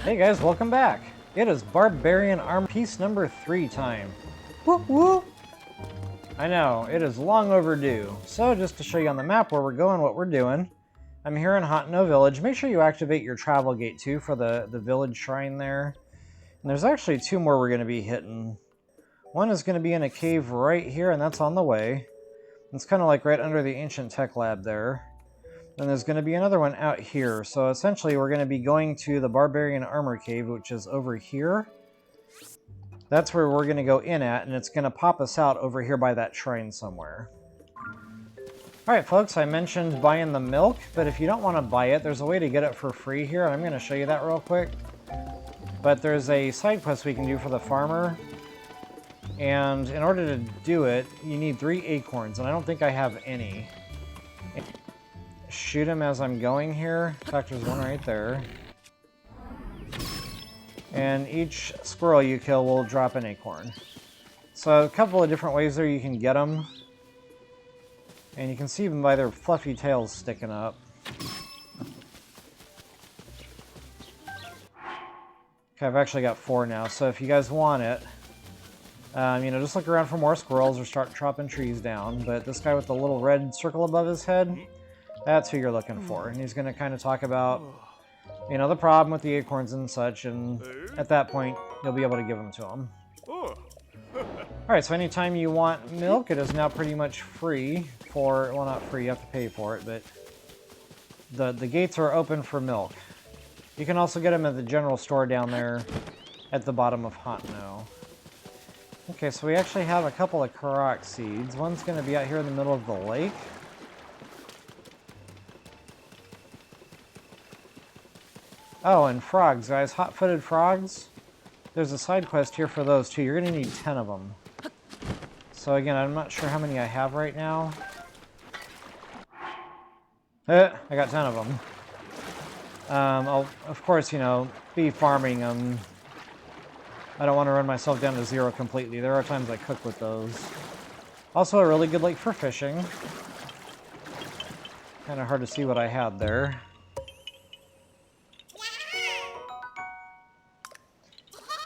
Hey guys, welcome back! It is Barbarian Armor piece number 3 time. Whoop whoop! I know, it is long overdue. So just to show you on the map where we're going, what we're doing, I'm here in Hotno Village. Make sure you activate your travel gate too for the village shrine there. And there's actually 2 more we're going to be hitting. One is going to be in a cave right here, and that's on the way. It's kind of like right under the ancient tech lab there. Then there's going to be another one out here. So essentially we're going to be going to the Barbarian Armor Cave, which is over here. That's where we're going to go in at, and it's going to pop us out over here by that shrine somewhere. Alright folks, I mentioned buying the milk, but if you don't want to buy it, there's a way to get it for free here, and I'm going to show you that real quick. But there's a side quest we can do for the farmer, and in order to do it, you need 3 acorns, and I don't think I have any. Shoot him as I'm going here. In fact, there's one right there. And each squirrel you kill will drop an acorn. So a couple of different ways there you can get them. And you can see them by their fluffy tails sticking up. Okay, I've actually got 4 now, so if you guys want it, you know, just look around for more squirrels or start chopping trees down. But this guy with the little red circle above his head, that's who you're looking for. And he's going to kind of talk about, you know, the problem with the acorns and such, and at that point, you'll be able to give them to him. Alright, so anytime you want milk, it is now pretty much free for, well, not free, you have to pay for it, but the gates are open for milk. You can also get them at the general store down there at the bottom of Hotno. Okay, so we actually have a couple of korok seeds. One's going to be out here in the middle of the lake. Oh, and frogs, guys. Hot-footed frogs. There's a side quest here for those, too. You're going to need 10 of them. So, again, I'm not sure how many I have right now. I got 10 of them. I'll, of course, you know, be farming them. I don't want to run myself down to 0 completely. There are times I cook with those. Also, a really good lake for fishing. Kind of hard to see what I had there.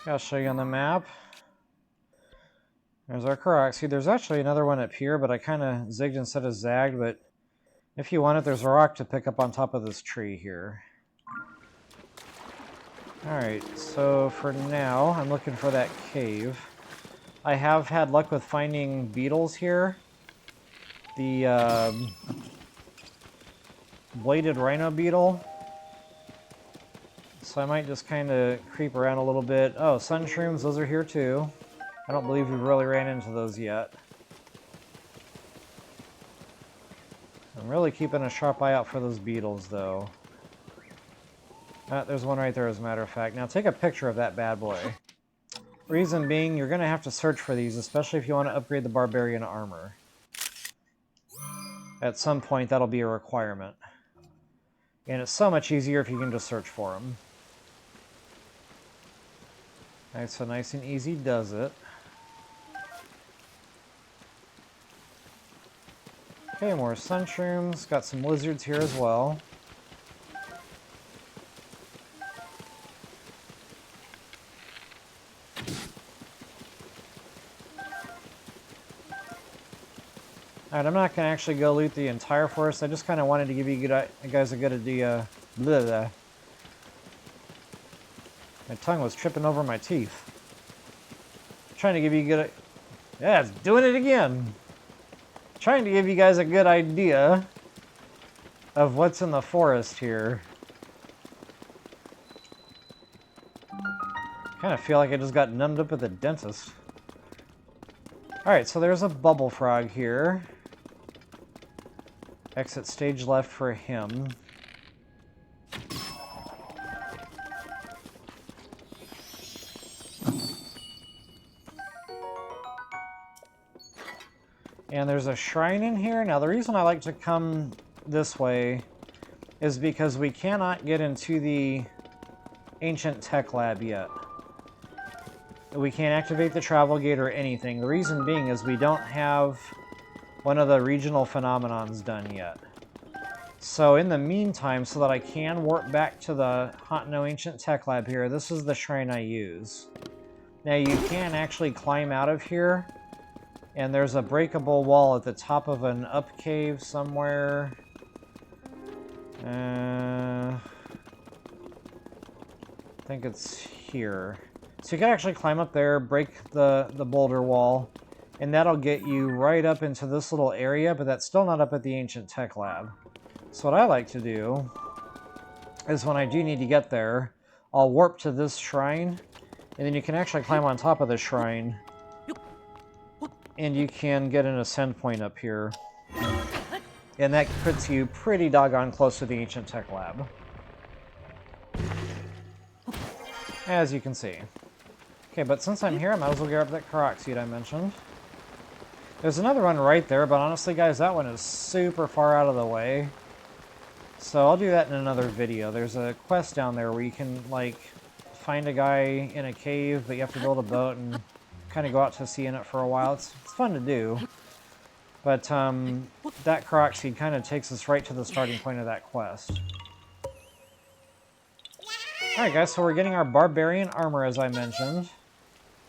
I'll show you on the map. There's our Koroks. See, there's actually another one up here, but I kind of zigged instead of zagged, but if you want it, there's a rock to pick up on top of this tree here. Alright, so for now, I'm looking for that cave. I have had luck with finding beetles here. The bladed rhino beetle. So I might just kind of creep around a little bit. Oh, sun shrooms, those are here too. I don't believe we've really ran into those yet. I'm really keeping a sharp eye out for those beetles, though. There's one right there, as a matter of fact. Now take a picture of that bad boy. Reason being, you're going to have to search for these, especially if you want to upgrade the Barbarian armor. At some point, that'll be a requirement. And it's so much easier if you can just search for them. Alright, so nice and easy does it. Okay, more sunshrooms. Got some lizards here as well. Alright, I'm not going to actually go loot the entire forest. I just kind of wanted to give you guys a good idea. Blah, blah. My tongue was tripping over my teeth. Trying to give you a good... Yeah, it's doing it again! Trying to give you guys a good idea of what's in the forest here. Kind of feel like I just got numbed up at the dentist. Alright, so there's a bubble frog here. Exit stage left for him. And there's a shrine in here. Now, the reason I like to come this way is because we cannot get into the ancient tech lab yet. We can't activate the travel gate or anything. The reason being is we don't have one of the regional phenomenons done yet. So in the meantime, so that I can warp back to the No Ancient Tech Lab here, this is the shrine I use. Now you can actually climb out of here, and there's a breakable wall at the top of an up cave somewhere. I think it's here. So you can actually climb up there, break the boulder wall, and that'll get you right up into this little area, but that's still not up at the Ancient Tech Lab. So what I like to do is when I do need to get there, I'll warp to this shrine, and then you can actually climb on top of the shrine, and you can get an ascend point up here. And that puts you pretty doggone close to the Ancient Tech Lab. As you can see. Okay, but since I'm here, I might as well grab that Korok seed I mentioned. There's another one right there, but honestly, guys, that one is super far out of the way. So I'll do that in another video. There's a quest down there where you can, like, find a guy in a cave, but you have to build a boat and kind of go out to sea in it for a while. It's fun to do. But that Korok seed kind of takes us right to the starting point of that quest. Alright guys, so we're getting our Barbarian armor as I mentioned.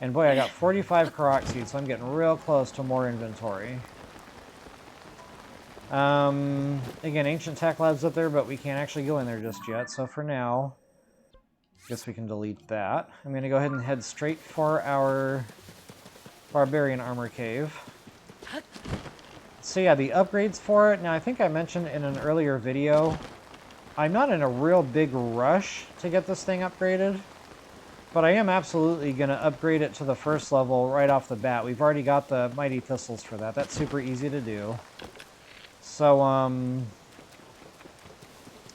And boy, I got 45 Korok seeds, so I'm getting real close to more inventory. Again, Ancient Tech Lab's up there, but we can't actually go in there just yet. So for now, I guess we can delete that. I'm going to go ahead and head straight for our Barbarian armor cave. So yeah, the upgrades for it. Now, I think I mentioned in an earlier video, I'm not in a real big rush to get this thing upgraded, but I am absolutely going to upgrade it to the first level right off the bat. We've already got the Mighty Pistols for that. That's super easy to do. So,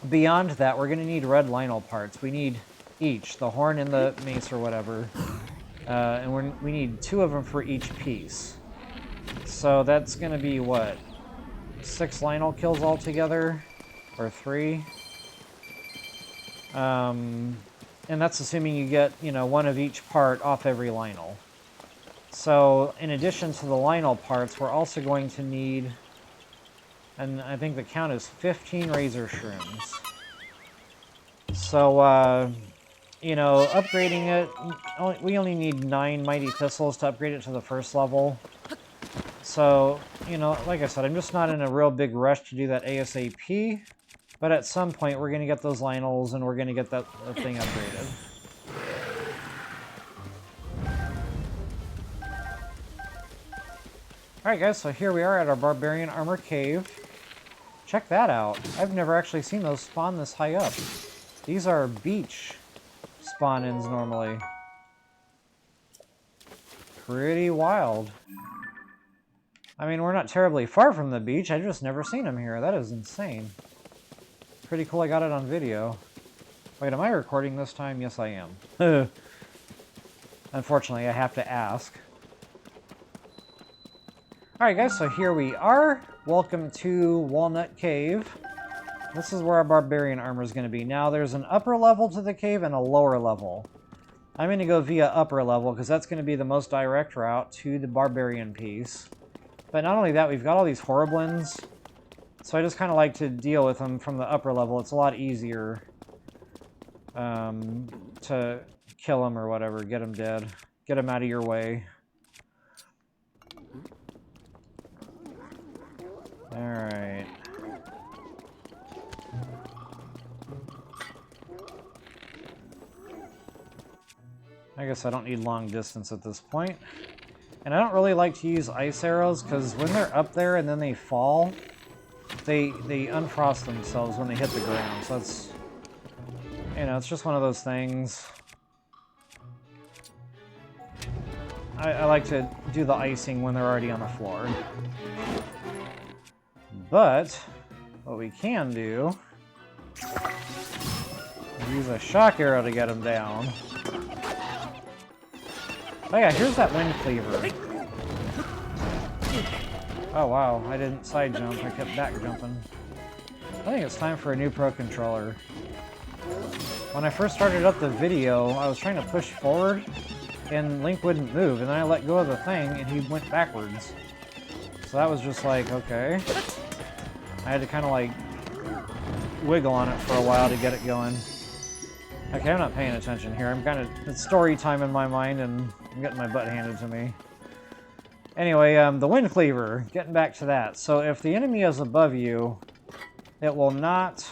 beyond that, we're going to need red Lionel parts. We need each, the horn and the mace or whatever, and we need 2 of them for each piece. So that's going to be, what, 6 Lionel kills altogether? Or 3? And that's assuming you get, you know, 1 of each part off every Lionel. So, in addition to the Lionel parts, we're also going to need, and I think the count is 15 Razor Shrooms. So, you know, upgrading it, we only need 9 Mighty Pistols to upgrade it to the first level. So, you know, like I said, I'm just not in a real big rush to do that ASAP. But at some point, we're going to get those Lionels, and we're going to get that thing upgraded. Alright guys, so here we are at our Barbarian Armor Cave. Check that out. I've never actually seen those spawn this high up. These are beach spawn-ins normally. Pretty wild. I mean, we're not terribly far from the beach, I've just never seen them here. That is insane. Pretty cool I got it on video. Wait, am I recording this time? Yes, I am. Unfortunately, I have to ask. Alright guys, so here we are. Welcome to Walnut Cave. This is where our Barbarian armor is going to be. Now, there's an upper level to the cave and a lower level. I'm going to go via upper level because that's going to be the most direct route to the Barbarian piece. But not only that, we've got all these Horriblins. So I just kind of like to deal with them from the upper level. It's a lot easier to kill them or whatever, get them dead, get them out of your way. Alright. I guess I don't need long distance at this point. And I don't really like to use ice arrows because when they're up there and then they fall, they unfrost themselves when they hit the ground, so that's, you know, it's just one of those things. I like to do the icing when they're already on the floor. But, what we can do is use a shock arrow to get them down. Oh yeah, here's that wind cleaver. Oh wow, I didn't side jump, I kept back jumping. I think it's time for a new Pro Controller. When I first started up the video, I was trying to push forward, and Link wouldn't move, and then I let go of the thing, and he went backwards. So that was just like, okay. I had to kind of like wiggle on it for a while to get it going. Okay, I'm not paying attention here. I'm kind of... It's story time in my mind, and I'm getting my butt handed to me. Anyway, the wind cleaver. Getting back to that. So if the enemy is above you, it will not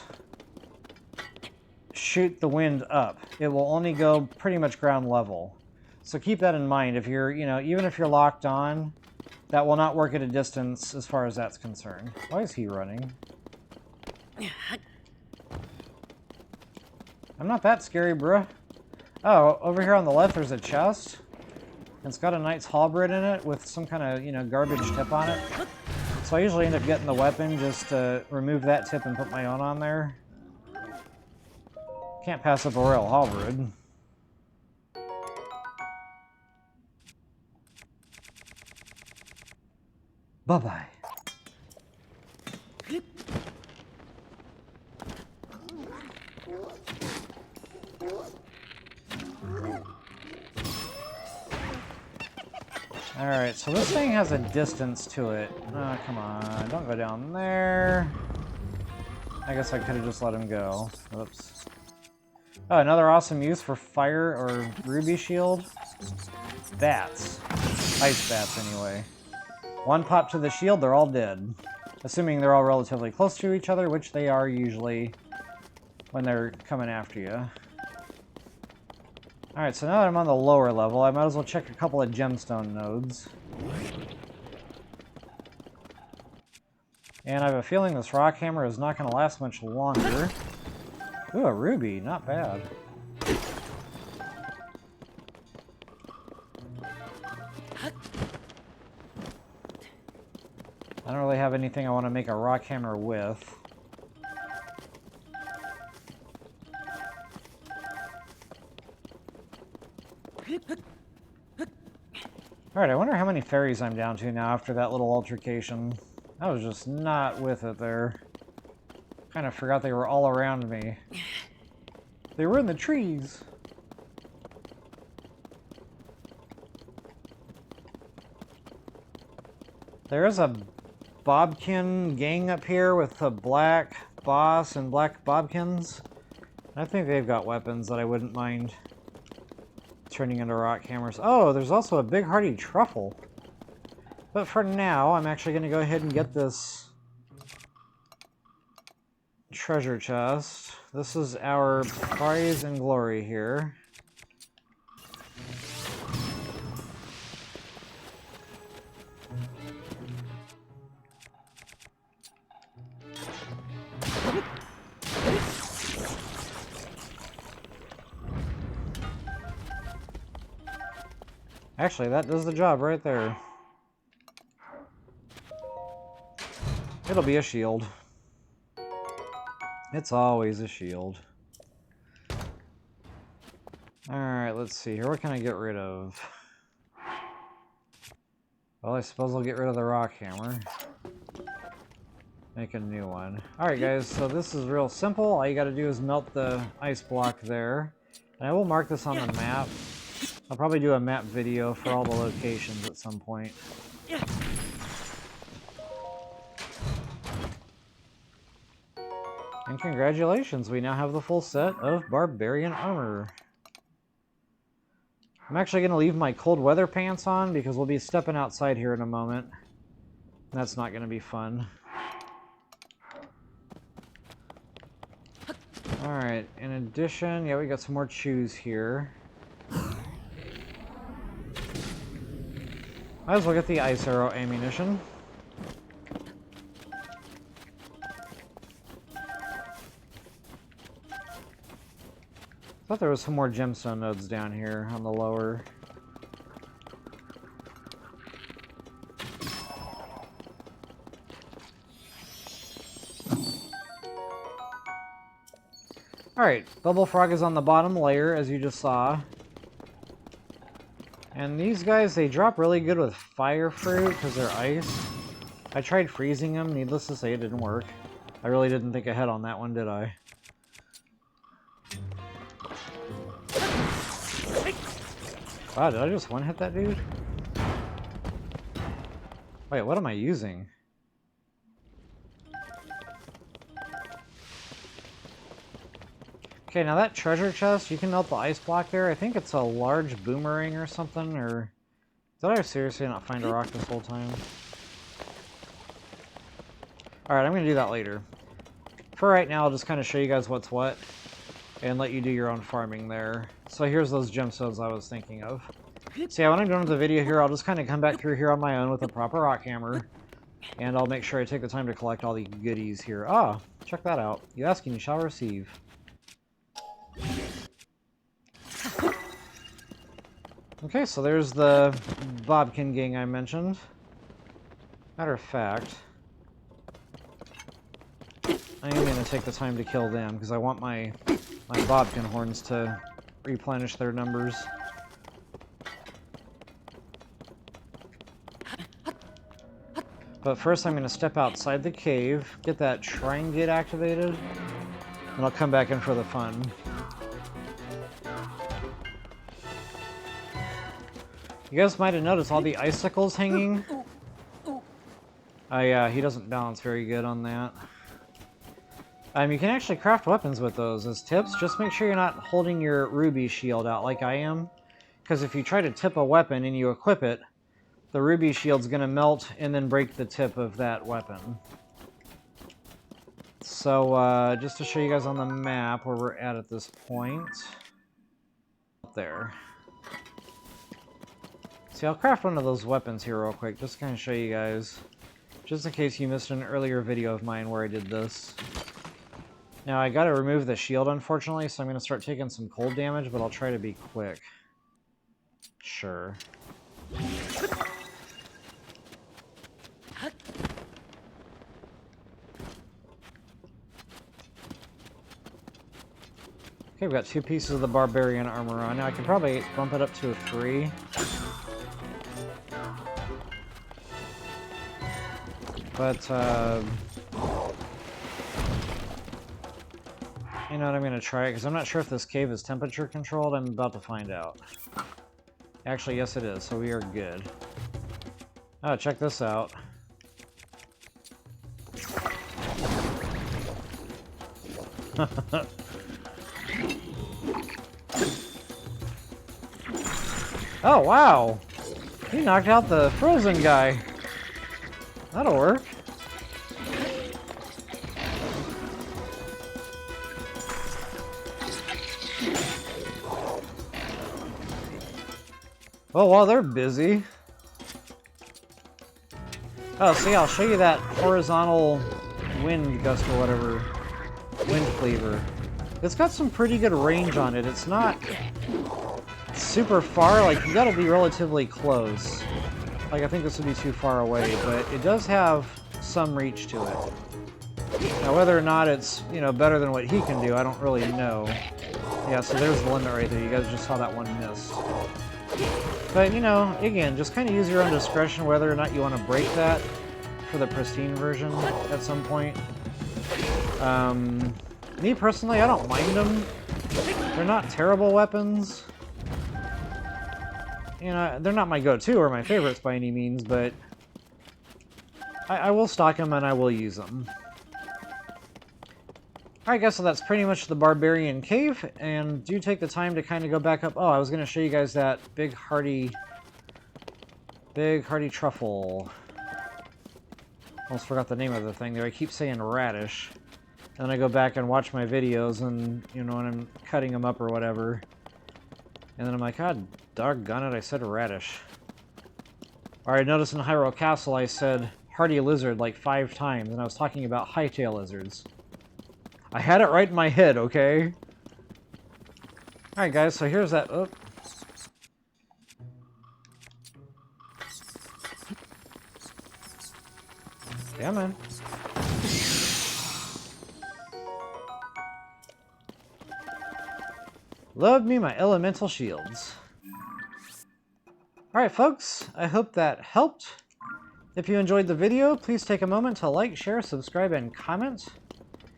shoot the wind up. It will only go pretty much ground level. So keep that in mind. If you're, you know, even if you're locked on, that will not work at a distance as far as that's concerned. Why is he running? I'm not that scary, bruh. Oh, over here on the left there's a chest. It's got a Knight's Halberd in it with some kind of, you know, garbage tip on it. So I usually end up getting the weapon just to remove that tip and put my own on there. Can't pass up a Royal Halberd. Bye-bye. Alright, so this thing has a distance to it. Oh, come on. Don't go down there. I guess I could have just let him go. Oops. Oh, another awesome use for fire or ruby shield. Bats. Ice bats, anyway. One pop to the shield, they're all dead. Assuming they're all relatively close to each other, which they are usually when they're coming after you. Alright, so now that I'm on the lower level, I might as well check a couple of gemstone nodes. And I have a feeling this rock hammer is not going to last much longer. Ooh, a ruby, not bad. I don't really have anything I want to make a rock hammer with. Alright, I wonder how many fairies I'm down to now after that little altercation. I was just not with it there. Kind of forgot they were all around me. They were in the trees. There is a Bobkin gang up here with a black boss and black Bobkins. I think they've got weapons that I wouldn't mind turning into rock hammers. Oh, there's also a big hardy truffle. But for now, I'm actually going to go ahead and get this treasure chest. This is our prize and glory here. Actually, that does the job right there. It'll be a shield. It's always a shield. Alright, let's see here. What can I get rid of? Well, I suppose I'll get rid of the rock hammer. Make a new one. Alright guys, so this is real simple. All you gotta do is melt the ice block there. And I will mark this on the map. I'll probably do a map video for all the locations at some point. And congratulations, we now have the full set of Barbarian armor. I'm actually going to leave my cold weather pants on because we'll be stepping outside here in a moment. That's not going to be fun. Alright, in addition, yeah, we got some more chews here. Might as well get the ice arrow ammunition. Thought there was some more gemstone nodes down here on the lower. Alright, Bubble Frog is on the bottom layer, as you just saw. And these guys, they drop really good with fire fruit because they're ice. I tried freezing them, needless to say it didn't work. I really didn't think ahead on that one, did I? Wow, did I just one-hit that dude? Wait, what am I using? Okay, now that treasure chest, you can melt the ice block there. I think it's a large boomerang or something, or... Did I seriously not find a rock this whole time? Alright, I'm going to do that later. For right now, I'll just kind of show you guys what's what, and let you do your own farming there. So here's those gemstones I was thinking of. So yeah, when I'm done with the video here, I'll just kind of come back through here on my own with a proper rock hammer, and I'll make sure I take the time to collect all the goodies here. Ah, check that out. You ask and you shall receive. Okay, so there's the Bobkin gang I mentioned. Matter of fact, I am going to take the time to kill them, because I want my Bobkin horns to replenish their numbers. But first I'm going to step outside the cave, get that shrine gate activated, and I'll come back in for the fun. You guys might have noticed all the icicles hanging. Oh yeah, he doesn't balance very good on that. You can actually craft weapons with those. As tips, just make sure you're not holding your ruby shield out like I am. Because if you try to tip a weapon and you equip it, the ruby shield's going to melt and then break the tip of that weapon. So, just to show you guys on the map where we're at this point. Up there. See, I'll craft one of those weapons here real quick, just to kind of show you guys. Just in case you missed an earlier video of mine where I did this. Now, I gotta remove the shield, unfortunately, so I'm gonna start taking some cold damage, but I'll try to be quick. Sure. Okay, we've got 2 pieces of the Barbarian armor on. Now, I can probably bump it up to a 3. But, you know what, I'm going to try it, because I'm not sure if this cave is temperature controlled. I'm about to find out. Actually, yes it is, so we are good. Oh, check this out. Oh, wow! He knocked out the frozen guy. That'll work. Well, while they're busy... Oh, see, I'll show you that horizontal wind gust or whatever. Wind cleaver. It's got some pretty good range on it. It's not super far, like, you gotta be relatively close. Like, I think this would be too far away, but it does have some reach to it. Now, whether or not it's, you know, better than what he can do, I don't really know. Yeah, so there's the limit right there. You guys just saw that one miss. But, you know, again, just kind of use your own discretion whether or not you want to break that for the pristine version at some point. Me, personally, I don't mind them. They're not terrible weapons. You know, they're not my go-to or my favorites by any means, but I will stock them and I will use them. Alright guys, so that's pretty much the Barbarian Cave, and do take the time to kind of go back up. Oh, I was going to show you guys that big hearty truffle. Almost forgot the name of the thing there. I keep saying radish. And then I go back and watch my videos and, you know, when I'm cutting them up or whatever. And then I'm like, God doggone it, I said radish. Alright, notice in Hyrule Castle I said hardy lizard like 5 times, and I was talking about hightail lizards. I had it right in my head, okay? Alright guys, so here's that... Oh. Yeah, man. Love me my elemental shields. Alright folks, I hope that helped. If you enjoyed the video, please take a moment to like, share, subscribe, and comment.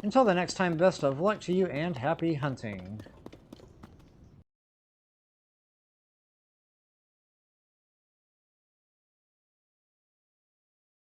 Until the next time, best of luck to you and happy hunting.